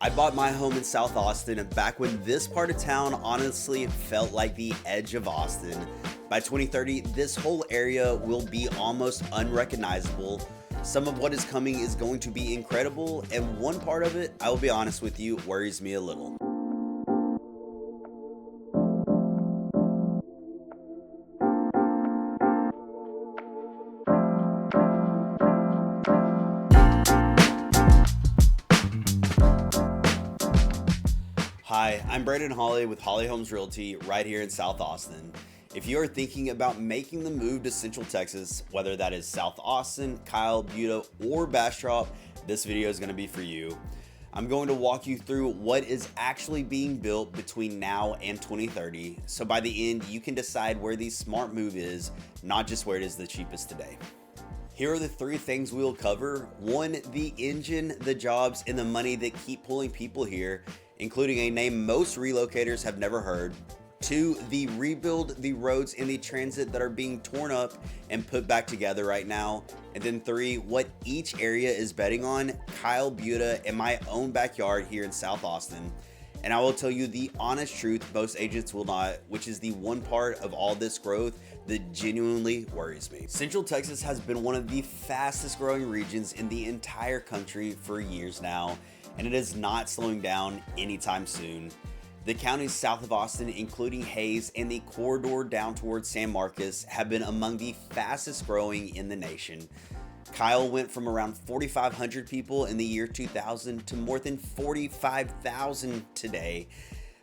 I bought my home in South Austin back when this part of town honestly felt like the edge of Austin. By 2030, this whole area will be almost unrecognizable. Some of what is coming is going to be incredible, and one part of it, I will be honest with you, worries me a little. Hi, I'm Brandon Holley with Holley Homes Realty right here in South Austin. If you are thinking about making the move to Central Texas, whether that is South Austin, Kyle, Buda, or Bastrop, this video is going to be for you. I'm going to walk you through what is actually being built between now and 2030, so by the end you can decide where the smart move is, not just where it is the cheapest today. Here are the three things we will cover. One, the engine, the jobs, and the money that keep pulling people here, including a name most relocators have never heard. Two, the rebuild, the roads, and the transit that are being torn up and put back together right now. And then three, what each area is betting on, Kyle, Buda, and my own backyard here in South Austin. And I will tell you the honest truth, most agents will not, which is the one part of all this growth that genuinely worries me. Central Texas has been one of the fastest growing regions in the entire country for years now, and it is not slowing down anytime soon. The counties south of Austin, including Hayes and the corridor down towards San Marcos, have been among the fastest growing in the nation. Kyle went from around 4,500 people in the year 2000 to more than 45,000 today.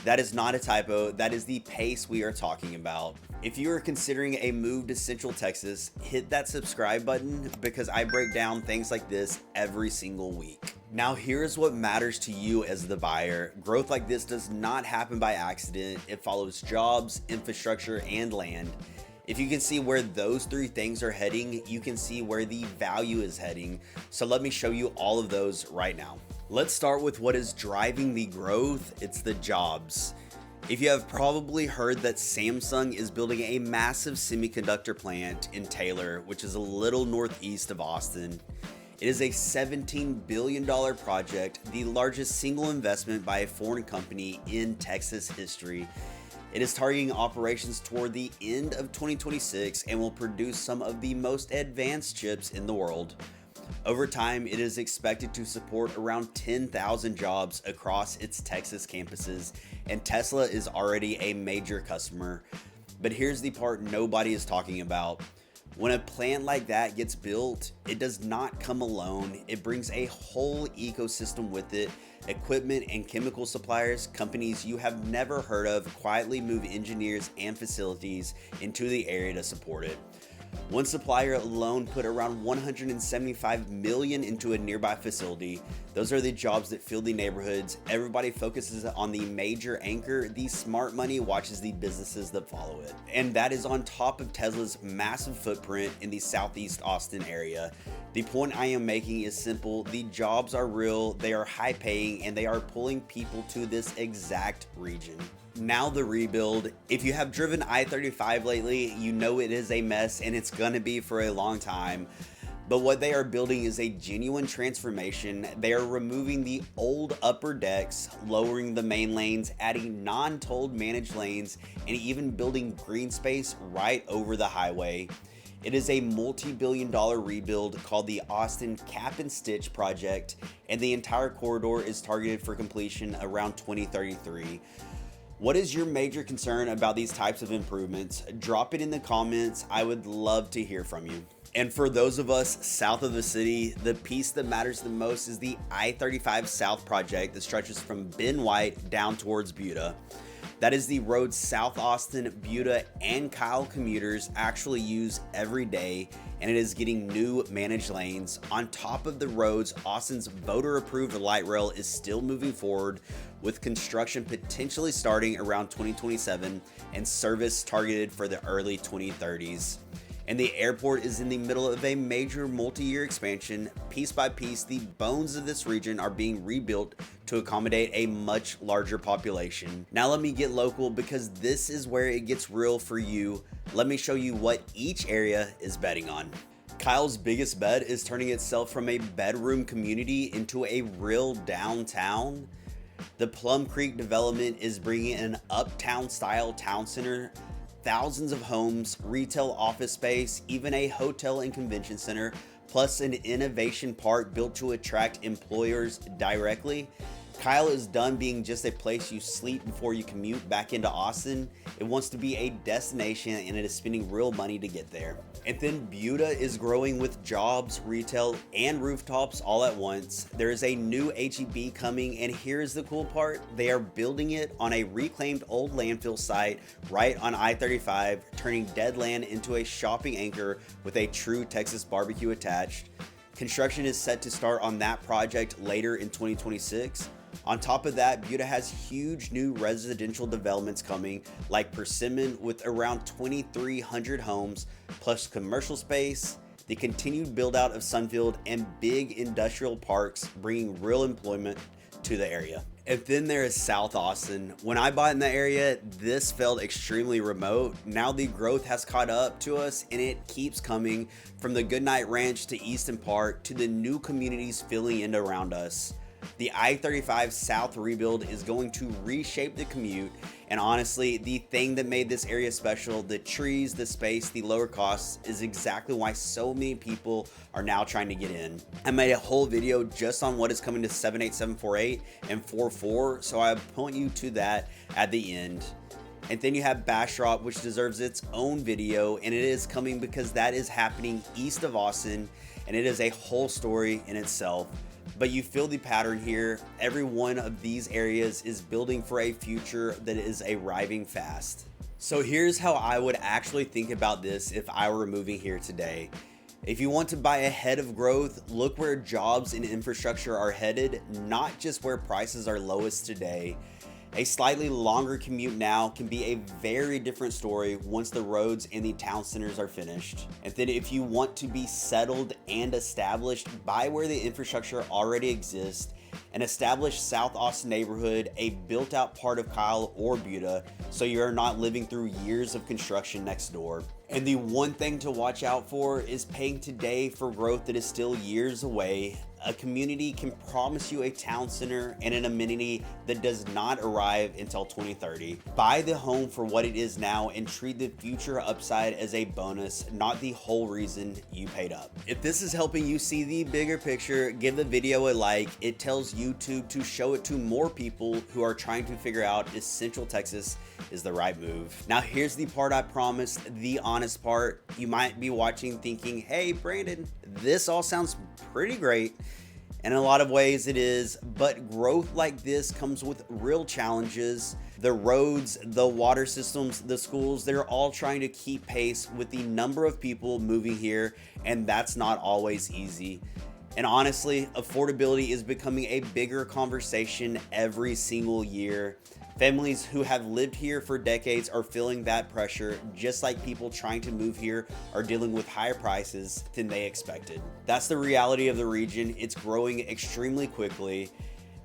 That is not a typo, that is the pace we are talking about. If you are considering a move to Central Texas, hit that subscribe button because I break down things like this every single week. Now here's what matters to you as the buyer. Growth like this does not happen by accident. It follows jobs, infrastructure, and land. If you can see where those three things are heading, you can see where the value is heading. So let me show you all of those right now. Let's start with what is driving the growth. It's the jobs. If you have probably heard that Samsung is building a massive semiconductor plant in Taylor, which is a little northeast of Austin. It is a $17 billion project, the largest single investment by a foreign company in Texas history. It is targeting operations toward the end of 2026 and will produce some of the most advanced chips in the world. Over time, it is expected to support around 10,000 jobs across its Texas campuses, and Tesla is already a major customer. But here's the part nobody is talking about. When a plant like that gets built, it does not come alone. It brings a whole ecosystem with it. Equipment and chemical suppliers, companies you have never heard of, quietly move engineers and facilities into the area to support it. One supplier alone put around $175 million into a nearby facility. Those are the jobs that fill the neighborhoods. Everybody focuses on the major anchor. The smart money watches the businesses that follow it. And that is on top of Tesla's massive footprint in the Southeast Austin area. The point I am making is simple. The jobs are real, they are high paying, and they are pulling people to this exact region. Now the rebuild. If you have driven I-35 lately, you know it is a mess and it's gonna be for a long time. But what they are building is a genuine transformation. They are removing the old upper decks, lowering the main lanes, adding non-tolled managed lanes, and even building green space right over the highway. It is a multi-billion-dollar rebuild called the Austin Cap and Stitch Project, and the entire corridor is targeted for completion around 2033. What is your major concern about these types of improvements? Drop it in the comments. I would love to hear from you. And for those of us south of the city, the piece that matters the most is the I-35 South project that stretches from Ben White down towards Buda. That is the road South Austin, Buda, and Kyle commuters actually use every day, and it is getting new managed lanes. On top of the roads, Austin's voter-approved light rail is still moving forward, with construction potentially starting around 2027 and service targeted for the early 2030s. And the airport is in the middle of a major multi-year expansion. Piece by piece, the bones of this region are being rebuilt to accommodate a much larger population. Now let me get local because this is where it gets real for you. Let me show you what each area is betting on. Kyle's biggest bet is turning itself from a bedroom community into a real downtown. The Plum Creek development is bringing an uptown style town center, thousands of homes, retail office space, even a hotel and convention center, plus an innovation park built to attract employers directly. Kyle is done being just a place you sleep before you commute back into Austin. It wants to be a destination, and it is spending real money to get there. And then Buda is growing with jobs, retail, and rooftops all at once. There is a new HEB coming, and here's the cool part. They are building it on a reclaimed old landfill site right on I-35, turning dead land into a shopping anchor with a true Texas barbecue attached. Construction is set to start on that project later in 2026. On top of that, Buda has huge new residential developments coming, like Persimmon with around 2,300 homes, plus commercial space, the continued build out of Sunfield, and big industrial parks, bringing real employment to the area. And then there is South Austin. When I bought in the area, this felt extremely remote. Now the growth has caught up to us, and it keeps coming, from the Goodnight Ranch to Easton Park to the new communities filling in around us. The I-35 South rebuild is going to reshape the commute, and honestly, the thing that made this area special, the trees, the space, the lower costs, is exactly why so many people are now trying to get in. I made a whole video just on what is coming to 78748 and 44, so I point you to that at the end. And then you have Bastrop, which deserves its own video, and it is coming because that is happening east of Austin, and it is a whole story in itself. But you feel the pattern here. Every one of these areas is building for a future that is arriving fast. So here's how I would actually think about this if I were moving here today. If you want to buy ahead of growth, look where jobs and infrastructure are headed, not just where prices are lowest today. A slightly longer commute now can be a very different story once the roads and the town centers are finished. And then if you want to be settled and established, buy where the infrastructure already exists. An established South Austin neighborhood, a built out part of Kyle or Buda, so you're not living through years of construction next door. And the one thing to watch out for is paying today for growth that is still years away. A community can promise you a town center and an amenity that does not arrive until 2030. Buy the home for what it is now and treat the future upside as a bonus, not the whole reason you paid up. If this is helping you see the bigger picture, give the video a like. It tells YouTube to show it to more people who are trying to figure out if Central Texas is the right move. Now here's the part I promised, the honest part. You might be watching thinking, hey Brandon, this all sounds pretty great. And in a lot of ways it is, but growth like this comes with real challenges. The roads, the water systems, the schools, they're all trying to keep pace with the number of people moving here, and that's not always easy. And honestly, affordability is becoming a bigger conversation every single year. Families who have lived here for decades are feeling that pressure, just like people trying to move here are dealing with higher prices than they expected. That's the reality of the region. It's growing extremely quickly.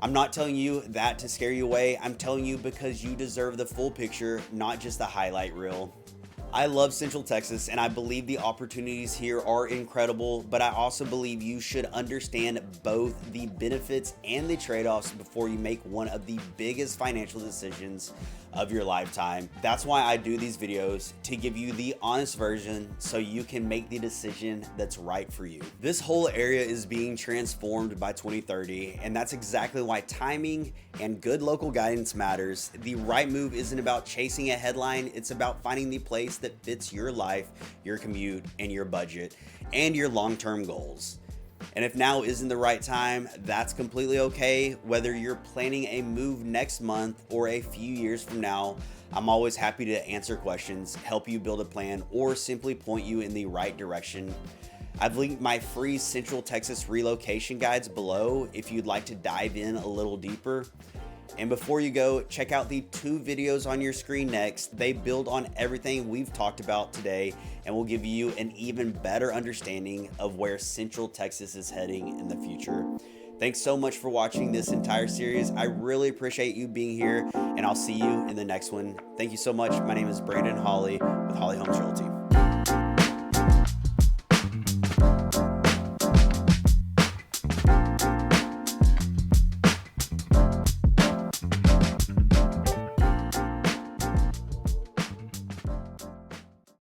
I'm not telling you that to scare you away. I'm telling you because you deserve the full picture, not just the highlight reel. I love Central Texas, and I believe the opportunities here are incredible, but I also believe you should understand both the benefits and the trade-offs before you make one of the biggest financial decisions of your lifetime. That's why I do these videos, to give you the honest version so you can make the decision that's right for you. This whole area is being transformed by 2030, and that's exactly why timing and good local guidance matters. The right move isn't about chasing a headline, it's about finding the place that fits your life, your commute, and your budget, and your long-term goals. And if now isn't the right time, that's completely okay. Whether you're planning a move next month or a few years from now, I'm always happy to answer questions, help you build a plan, or simply point you in the right direction. I've linked my free Central Texas relocation guides below if you'd like to dive in a little deeper. And before you go, check out the 2 videos on your screen next. They build on everything we've talked about today and will give you an even better understanding of where Central Texas is heading in the future. Thanks so much for watching this entire series. I really appreciate you being here, and I'll see you in the next one. Thank you so much. My name is Brandon Holley with Holley Homes Realty.